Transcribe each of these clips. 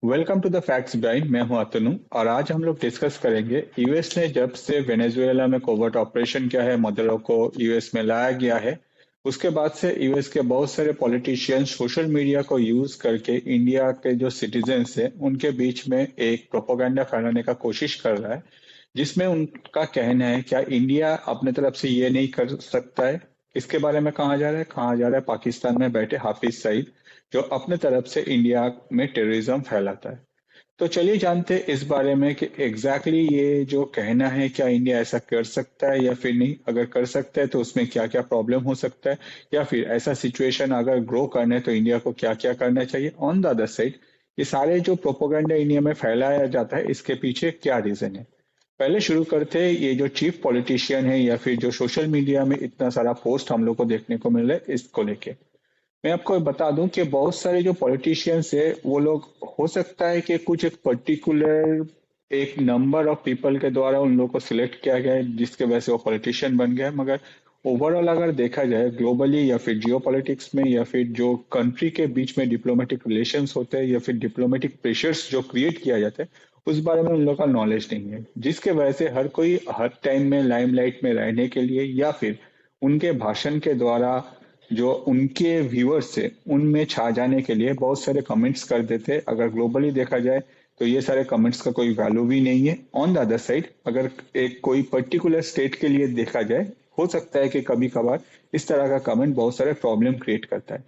Welcome to the facts brain. मैं हूं अतनु और आज हम लोग डिस्कस करेंगे यूएस ने जब से वेनेजुएला में कोवर्ट ऑपरेशन किया है, मदुरो को यूएस में लाया गया है, उसके बाद से यूएस के बहुत सारे पॉलिटिशियंस सोशल मीडिया को यूज करके इंडिया के जो सिटीजन्स है उनके बीच में एक प्रोपोगंडा फैलाने का कोशिश कर रहा है, जिसमें उनका कहना है क्या इंडिया अपने तरफ से ये नहीं कर सकता है। इसके बारे में कहा जा रहा है पाकिस्तान में बैठे हाफिज सईद, जो अपने तरफ से इंडिया में टेररिज्म फैलाता है। तो चलिए जानते हैं इस बारे में कि एग्जैक्टली ये जो कहना है क्या इंडिया ऐसा कर सकता है या फिर नहीं। अगर कर सकता है तो उसमें क्या क्या प्रॉब्लम हो सकता है, या फिर ऐसा सिचुएशन अगर ग्रो करना है तो इंडिया को क्या क्या करना चाहिए। ऑन द अदर साइड, ये सारे जो प्रोपोगंडा इंडिया में फैलाया जाता है इसके पीछे क्या रीजन है। पहले शुरू करते हैं, ये जो चीफ पॉलिटिशियन है या फिर जो सोशल मीडिया में इतना सारा पोस्ट हम लोग को देखने को मिल रहा है इसको लेके। मैं आपको बता दूं कि बहुत सारे जो पॉलिटिशियंस है वो लोग, हो सकता है कि कुछ एक पर्टिकुलर एक नंबर ऑफ पीपल के द्वारा उन लोगों को सिलेक्ट किया गया है जिसके वजह से वो पॉलिटिशियन बन गया है, मगर ओवरऑल अगर देखा जाए ग्लोबली या फिर जियो पॉलिटिक्स में या फिर जो कंट्री के बीच में डिप्लोमेटिक रिलेशंस होते हैं या फिर डिप्लोमेटिक प्रेशर्स जो क्रिएट किया जाता है, उस बारे में उन लोगों का नॉलेज नहीं है, जिसके वजह से हर कोई हर टाइम में लाइमलाइट में रहने के लिए या फिर उनके भाषण के द्वारा जो उनके व्यूअर्स है उनमें छा जाने के लिए बहुत सारे कमेंट्स कर देते हैं। अगर ग्लोबली देखा जाए तो ये सारे कमेंट्स का कोई वैल्यू भी नहीं है। ऑन द अदर साइड, अगर एक कोई पर्टिकुलर स्टेट के लिए देखा जाए, हो सकता है कि कभी कभार इस तरह का कमेंट बहुत सारे प्रॉब्लम क्रिएट करता है।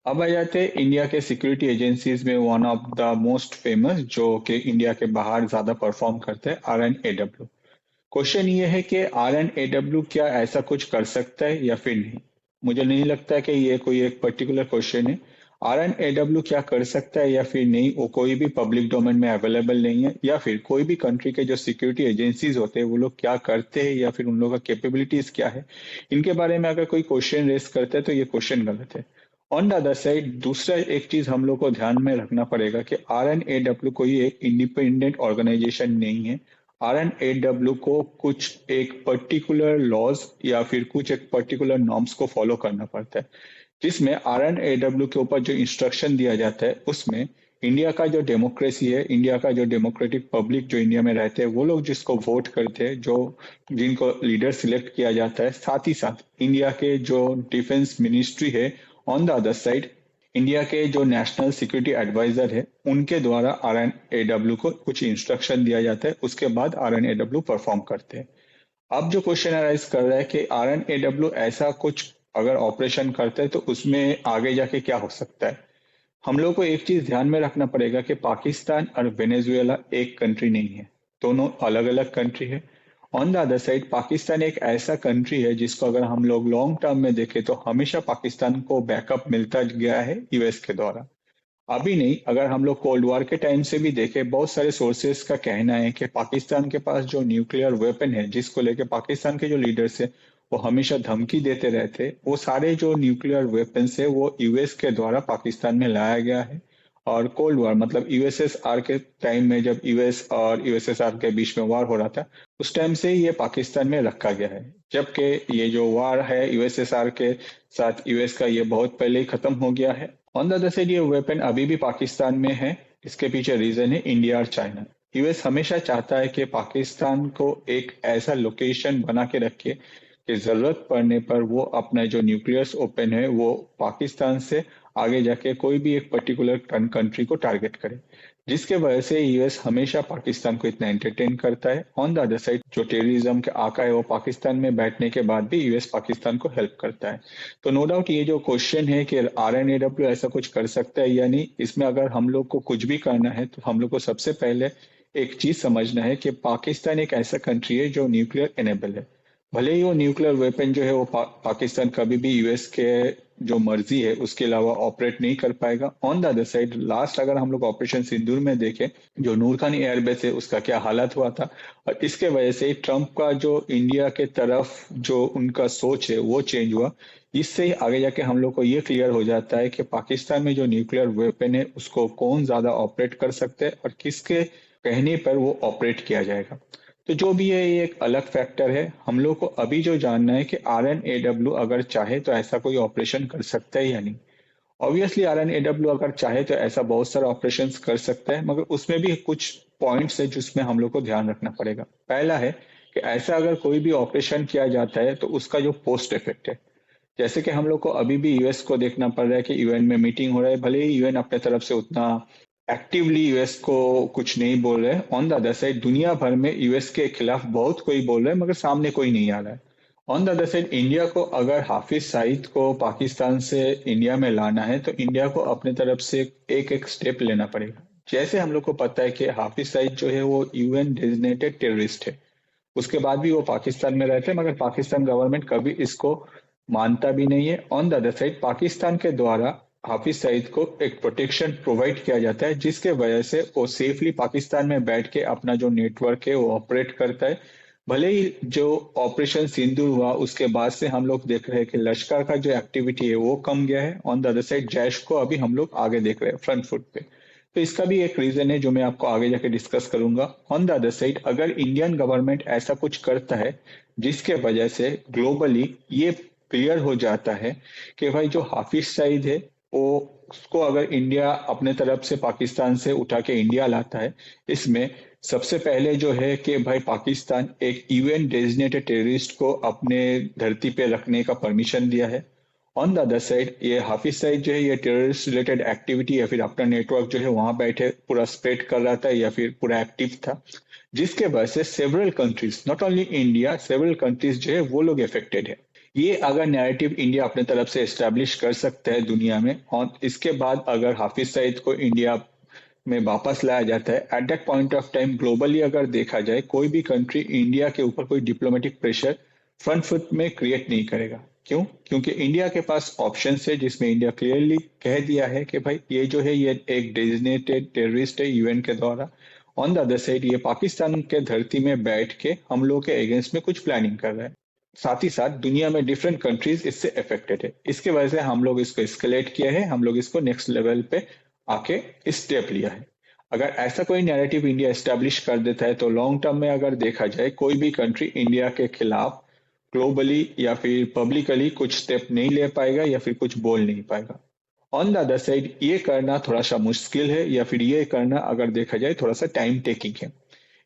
अब आ जाते हैं इंडिया के सिक्योरिटी एजेंसीज में one of the most famous, जो कि इंडिया के बाहर ज्यादा परफॉर्म करते हैं, RNAW। क्वेश्चन ये है कि RNAW क्या ऐसा कुछ कर सकता है या फिर नहीं। मुझे नहीं लगता कि ये कोई एक पर्टिकुलर क्वेश्चन है। RNAW क्या कर सकता है या फिर नहीं, वो कोई भी पब्लिक डोमेन में अवेलेबल नहीं है, या फिर कोई भी कंट्री के जो सिक्योरिटी एजेंसीज होते हैं वो लोग क्या करते हैं या फिर उन लोगों का कैपेबिलिटीज क्या है, इनके बारे में अगर कोई क्वेश्चन रेस करता है तो ये क्वेश्चन गलत है। ऑन द अदर साइड, दूसरा एक चीज हम लोग को ध्यान में रखना पड़ेगा कि RNAW कोई एक इंडिपेंडेंट ऑर्गेनाइजेशन नहीं है। RNAW को कुछ एक पर्टिकुलर लॉज या फिर कुछ एक पर्टिकुलर नॉर्म्स को फॉलो करना पड़ता है, जिसमें RNAW के ऊपर जो इंस्ट्रक्शन दिया जाता है उसमें इंडिया का जो डेमोक्रेसी है, इंडिया का जो डेमोक्रेटिक पब्लिक जो इंडिया में रहते हैं वो लोग जिसको वोट करते हैं, जो जिनको लीडर सिलेक्ट किया जाता है, साथ ही साथ इंडिया के जो डिफेंस मिनिस्ट्री है, on the other side India के जो नेशनल सिक्योरिटी एडवाइजर है उनके द्वारा RNAW को कुछ इंस्ट्रक्शन दिया जाता है, उसके बाद RNAW परफॉर्म करते हैं। अब जो क्वेश्चन अराइज कर रहा है कि RNAW ऐसा कुछ अगर ऑपरेशन करते हैं तो उसमें आगे जाके क्या हो सकता है। हम लोग को एक चीज ध्यान में रखना पड़ेगा कि पाकिस्तान और वेनेजुएला एक कंट्री नहीं है, दोनों अलग अलग कंट्री है। On the other side, Pakistan एक ऐसा कंट्री है जिसको अगर हम लोग लॉन्ग टर्म में देखें तो हमेशा पाकिस्तान को बैकअप मिलता गया है यूएस के द्वारा। अभी नहीं, अगर हम लोग कोल्ड वॉर के टाइम से भी देखें, बहुत सारे सोर्सेस का कहना है कि पाकिस्तान के पास जो न्यूक्लियर वेपन है जिसको लेके पाकिस्तान के जो लीडर्स है वो हमेशा धमकी देते रहते, वो सारे जो न्यूक्लियर वेपन्स है वो यूएस के द्वारा पाकिस्तान में लाया गया है। और कोल्ड वॉर मतलब यूएसएसआर के टाइम में, जब यूएस और यूएसएसआर के बीच में वॉर हो रहा था, उस टाइम से ही ये पाकिस्तान में रखा गया है, जबकि ये जो वॉर है यूएसएसआर के साथ यूएस का, ये बहुत पहले ही खत्म हो गया है। ऑन द अदर साइड, ये वेपन अभी भी पाकिस्तान में है। इसके पीछे रीजन है इंडिया और चाइना। यूएस हमेशा चाहता है कि पाकिस्तान को एक ऐसा लोकेशन बना के रखे कि जरूरत पड़ने पर वो अपना जो न्यूक्लियस ओपन है वो पाकिस्तान से आगे जाके कोई भी एक पर्टिकुलर कंट्री को टारगेट करे, जिसके वजह से यूएस हमेशा पाकिस्तान को इतना एंटरटेन करता है। ऑन द अदर साइड, जो टेररिज्म के आका है वो पाकिस्तान में बैठने के बाद भी यूएस पाकिस्तान को हेल्प करता है। तो नो डाउट ये जो क्वेश्चन है कि RNAW ऐसा कुछ कर सकता है या नहीं, इसमें अगर हम लोग को कुछ भी करना है तो हम लोग को सबसे पहले एक चीज समझना है कि पाकिस्तान एक ऐसा कंट्री है जो न्यूक्लियर एनेबल है। भले ही वो न्यूक्लियर वेपन जो है वो पाकिस्तान कभी भी यूएस के जो मर्जी है उसके अलावा ऑपरेट नहीं कर पाएगा। On the other side, last अगर हम लोग ऑपरेशन सिंदूर में देखें, जो नूर खान एयरबेस है उसका क्या हालत हुआ था, और इसके वजह से ट्रंप का जो इंडिया के तरफ जो उनका सोच है वो चेंज हुआ। इससे ही आगे जाके हम लोग को ये क्लियर हो जाता है कि पाकिस्तान में जो न्यूक्लियर वेपन है उसको कौन ज्यादा ऑपरेट कर सकते हैं और किसके कहने पर वो ऑपरेट किया जाएगा। तो जो भी है ये एक अलग फैक्टर है। हम लोग को अभी जो जानना है कि RNAW अगर चाहे तो ऐसा कोई ऑपरेशन कर सकता है या नहीं। ऑब्वियसली RNAW अगर चाहे तो ऐसा बहुत सारा ऑपरेशंस कर सकता है, मगर उसमें भी कुछ पॉइंट्स है जिसमें हम लोग को ध्यान रखना पड़ेगा। पहला है कि ऐसा अगर कोई भी ऑपरेशन किया जाता है तो उसका जो पोस्ट इफेक्ट है, जैसे कि हम लोग को अभी भी यूएस को देखना पड़ रहा है कि यूएन में मीटिंग हो रहा है, भले ही यूएन अपने तरफ से उतना एक्टिवली यूएस को कुछ नहीं बोल रहे हैं। ऑन द अदर साइड दुनिया भर में यूएस के खिलाफ बहुत कोई बोल रहा है, मगर सामने कोई नहीं आ रहा है। On the other side India को अगर हाफिज सईद को पाकिस्तान से इंडिया में लाना है तो इंडिया को अपने तरफ से एक एक स्टेप लेना पड़ेगा। जैसे हम लोग को पता है कि हाफिज सईद जो है वो यूएन डेजिग्नेटेड टेररिस्ट है, उसके बाद भी वो पाकिस्तान में रहते हैं, मगर पाकिस्तान गवर्नमेंट कभी इसको मानता भी नहीं है। On the other side Pakistan के द्वारा हाफिज सईद को एक प्रोटेक्शन प्रोवाइड किया जाता है, जिसके वजह से वो सेफली पाकिस्तान में बैठ के अपना जो नेटवर्क है वो ऑपरेट करता है। भले ही जो ऑपरेशन सिंदूर हुआ उसके बाद से हम लोग देख रहे हैं कि लश्कर का जो एक्टिविटी है वो कम गया है। On the other side Jaish को अभी हम लोग आगे देख रहे हैं फ्रंट फुट पे। तो इसका भी एक रीजन है जो मैं आपको आगे जाके डिस्कस करूंगा। ऑन द अदर साइड अगर इंडियन गवर्नमेंट ऐसा कुछ करता है जिसके वजह से ग्लोबली ये क्लियर हो जाता है कि भाई जो हाफिज सईद है वो उसको अगर इंडिया अपने तरफ से पाकिस्तान से उठा के इंडिया लाता है, इसमें सबसे पहले जो है कि भाई पाकिस्तान एक यूएन डेजिग्नेटेड टेररिस्ट को अपने धरती पे रखने का परमिशन दिया है। ऑन द अदर साइड ये हाफिज सईद जो है ये टेररिस्ट रिलेटेड एक्टिविटी या फिर अपना नेटवर्क जो है वहां बैठे पूरा स्प्रेड कर रहा था या फिर पूरा एक्टिव था, जिसके वजह से several countries, not only India, several countries जो है वो लोग अफेक्टेड है। ये अगर नैरेटिव इंडिया अपने तरफ से एस्टेब्लिश कर सकता है दुनिया में, और इसके बाद अगर हाफिज सईद को इंडिया में वापस लाया जाता है, at that point of time globally अगर देखा जाए कोई भी कंट्री इंडिया के ऊपर कोई डिप्लोमेटिक प्रेशर फ्रंट फुट में क्रिएट नहीं करेगा। क्यों? क्योंकि इंडिया के पास ऑप्शन है जिसमें इंडिया क्लियरली कह दिया है कि भाई ये जो है ये एक डेजिग्नेटेड टेररिस्ट है यूएन के द्वारा। ऑन द अदर साइड ये पाकिस्तान के धरती में बैठ के हम लोग के अगेंस्ट में कुछ प्लानिंग कर रहा है। साथ ही साथ दुनिया में डिफरेंट कंट्रीज इससे अफेक्टेड है। इसके वजह से हम लोग इसको एस्केलेट किया है, हम लोग इसको नेक्स्ट लेवल पे आके स्टेप लिया है। अगर ऐसा कोई नैरेटिव इंडिया एस्टेब्लिश कर देता है तो लॉन्ग टर्म में अगर देखा जाए कोई भी कंट्री इंडिया के खिलाफ ग्लोबली या फिर पब्लिकली कुछ स्टेप नहीं ले पाएगा या फिर कुछ बोल नहीं पाएगा। ऑन द अदर साइड ये करना थोड़ा सा मुश्किल है या फिर ये करना अगर देखा जाए थोड़ा सा टाइम टेकिंग है।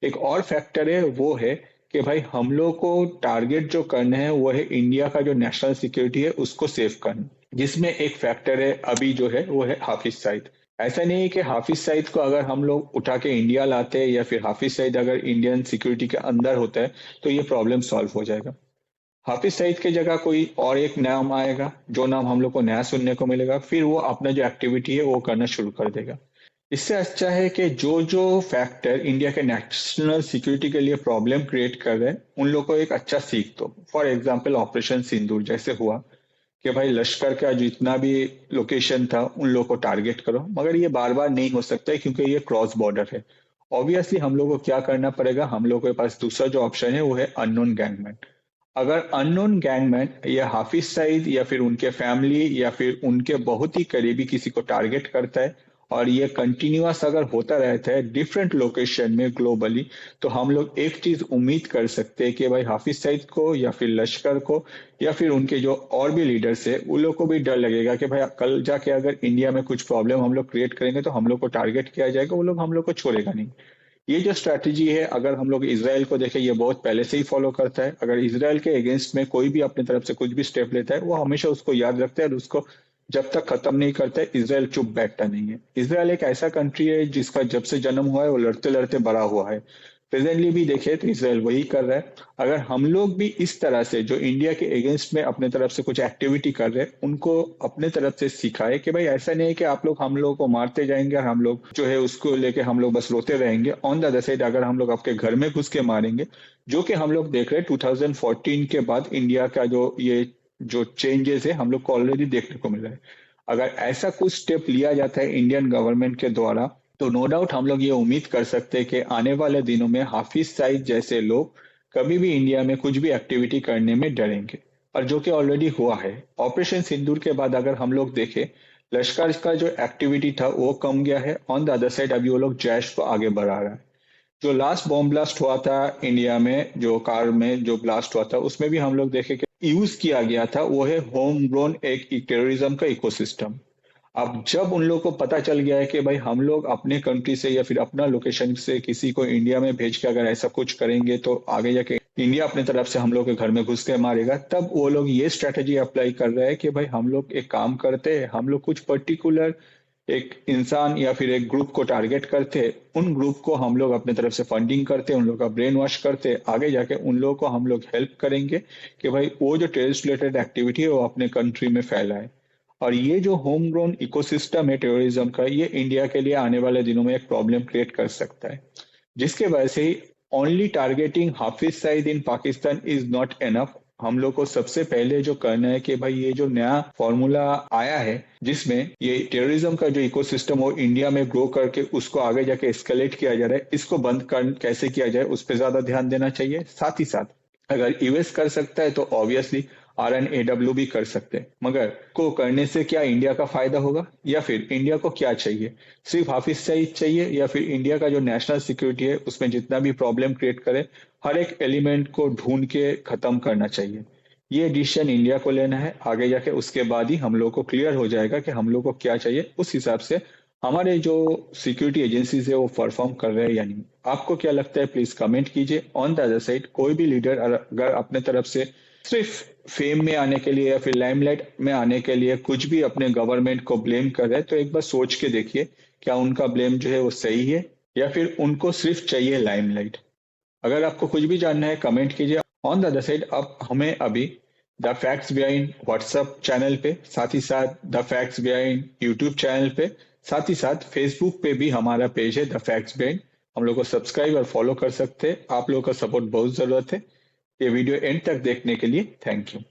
एक और फैक्टर है वो है कि भाई हम लोग को टारगेट जो करना है वो है इंडिया का जो नेशनल सिक्योरिटी है उसको सेव करना, जिसमें एक फैक्टर है अभी जो है वो है हाफिज सईद। ऐसा नहीं है कि हाफिज सईद को अगर हम लोग उठा के इंडिया लाते हैं या फिर हाफिज सईद अगर इंडियन सिक्योरिटी के अंदर होता है तो ये प्रॉब्लम सॉल्व हो जाएगा। हाफिज सईद की जगह कोई और एक नाम आएगा, जो नाम हम लोग को नया सुनने को मिलेगा, फिर वो अपना जो एक्टिविटी है वो करना शुरू कर देगा। इससे अच्छा है कि जो जो फैक्टर इंडिया के नेशनल सिक्योरिटी के लिए प्रॉब्लम क्रिएट कर रहे हैं उन लोग को एक अच्छा सीख दो। फॉर एग्जाम्पल ऑपरेशन सिंदूर जैसे हुआ कि भाई लश्कर का जितना भी लोकेशन था उन लोगों को टारगेट करो, मगर ये बार बार नहीं हो सकता है क्योंकि ये क्रॉस बॉर्डर है। ऑब्वियसली हम लोग को क्या करना पड़ेगा, हम लोग के पास दूसरा जो ऑप्शन है वो है अननोन गैंगमैन। अगर अननोन गैंगमैन या हाफिज सईद या फिर उनके फैमिली या फिर उनके बहुत ही करीबी किसी को टारगेट करता है और ये कंटिन्यूअस अगर होता रहता है डिफरेंट लोकेशन में ग्लोबली, तो हम लोग एक चीज उम्मीद कर सकते हैं कि भाई हाफिज सईद को या फिर लश्कर को या फिर उनके जो और भी लीडर्स है उन लोग को भी डर लगेगा कि भाई कल जाके अगर इंडिया में कुछ प्रॉब्लम हम लोग क्रिएट करेंगे तो हम लोग को टारगेट किया जाएगा, वो लोग हम लोग को छोड़ेगा नहीं। ये जो स्ट्रैटेजी है अगर हम लोग इसराइल को देखें ये बहुत पहले से ही फॉलो करता है। अगर इसराइल के अगेंस्ट में कोई भी अपनी तरफ से कुछ भी स्टेप लेता है वो हमेशा उसको याद रखता है और उसको जब तक खत्म नहीं करता है इसराइल चुप बैठता नहीं है। इसराइल एक ऐसा कंट्री है जिसका जब से जन्म हुआ है वो लड़ते लड़ते बड़ा हुआ है। प्रेजेंटली भी देखे तो इसराइल वही कर रहा है। अगर हम लोग भी इस तरह से जो इंडिया के अगेंस्ट में अपने तरफ से कुछ एक्टिविटी कर रहे हैं उनको अपने तरफ से सिखाए कि भाई ऐसा नहीं है कि आप लोग हम लोगों को मारते जाएंगे और हम लोग जो है उसको लेके हम लोग बस रोते रहेंगे। ऑन द अदर साइड अगर हम लोग आपके घर में घुस के मारेंगे, जो कि हम लोग देख रहे हैं 2014 के बाद इंडिया का जो चेंजेस है हम लोग को ऑलरेडी देखने को मिल रहा है। अगर ऐसा कुछ स्टेप लिया जाता है इंडियन गवर्नमेंट के द्वारा तो नो डाउट हम लोग ये उम्मीद कर सकते हैं कि आने वाले दिनों में हाफिज सईद जैसे लोग कभी भी इंडिया में कुछ भी एक्टिविटी करने में डरेंगे, और जो कि ऑलरेडी हुआ है। ऑपरेशन सिंदूर के बाद अगर हम लोग देखें लश्कर का जो एक्टिविटी था वो कम गया है। ऑन द अदर साइड अभी वो लोग जैश को आगे बढ़ा रहा है। जो लास्ट बॉम्ब ब्लास्ट हुआ था इंडिया में, जो कार में जो ब्लास्ट हुआ था उसमें भी हम लोग देखे कि यूज किया गया था वो है होम ग्रोन एक टेररिज्म का इकोसिस्टम। अब जब उन लोगों को पता चल गया है कि भाई हम लोग अपने कंट्री से या फिर अपना लोकेशन से किसी को इंडिया में भेज के अगर ऐसा कुछ करेंगे तो आगे जाके इंडिया अपने तरफ से हम लोग के घर में घुस के मारेगा, तब वो लोग ये स्ट्रेटेजी अप्लाई कर रहे हैं कि भाई हम लोग एक काम करते हैं, हम लोग कुछ पर्टिकुलर एक इंसान या फिर एक ग्रुप को टारगेट करते, उन ग्रुप को हम लोग अपने तरफ से फंडिंग करते, उन लोग का ब्रेन वॉश करते, आगे जाके उन लोगों को हम लोग हेल्प करेंगे कि भाई वो जो टेररिस्ट रिलेटेड एक्टिविटी है वो अपने कंट्री में फैलाए। और ये जो होम ग्रोन इकोसिस्टम है टेररिज्म का, ये इंडिया के लिए आने वाले दिनों में एक प्रॉब्लम क्रिएट कर सकता है, जिसके वजह से ही only targeting Hafiz Saeed in Pakistan is not enough. हम लोग को सबसे पहले जो करना है कि भाई ये जो नया फॉर्मूला आया है जिसमें ये टेररिज्म का जो इकोसिस्टम हो इंडिया में ग्रो करके उसको आगे जाके एस्केलेट किया जा रहा है, इसको बंद कर कैसे किया जाए उस पर ज्यादा ध्यान देना चाहिए। साथ ही साथ अगर यूएस कर सकता है तो ऑब्वियसली RNAW भी कर सकते हैं, मगर को करने से क्या इंडिया का फायदा होगा या फिर इंडिया को क्या चाहिए? सिर्फ हाफिज सईद चाहिए या फिर इंडिया का जो नेशनल सिक्योरिटी है उसमें जितना भी प्रॉब्लम क्रिएट करे हर एक एलिमेंट को ढूंढ के खत्म करना चाहिए? ये डिसीजन इंडिया को लेना है। आगे जाके उसके बाद ही हम लोग को क्लियर हो जाएगा कि हम लोग को क्या चाहिए, उस हिसाब से हमारे जो सिक्योरिटी एजेंसीज है वो परफॉर्म कर रहे हैं या नहीं। आपको क्या लगता है प्लीज कमेंट कीजिए। ऑन द अदर साइड कोई भी लीडर अगर अपने तरफ से सिर्फ फेम में आने के लिए या फिर लाइमलाइट में आने के लिए कुछ भी अपने गवर्नमेंट को ब्लेम कर रहे हैं तो एक बार सोच के देखिए क्या उनका ब्लेम जो है वो सही है या फिर उनको सिर्फ चाहिए लाइमलाइट। अगर आपको कुछ भी जानना है कमेंट कीजिए। ऑन द अदर साइड आप हमें अभी the facts behind WhatsApp channel पे, साथ ही साथ the facts behind YouTube channel पे, साथ ही साथ फेसबुक पे भी हमारा पेज है द फैक्ट्स बिहाइंड, हम लोग को सब्सक्राइब और फॉलो कर सकते हैं। आप लोगों का सपोर्ट बहुत जरूरत है। ये वीडियो एंड तक देखने के लिए थैंक यू।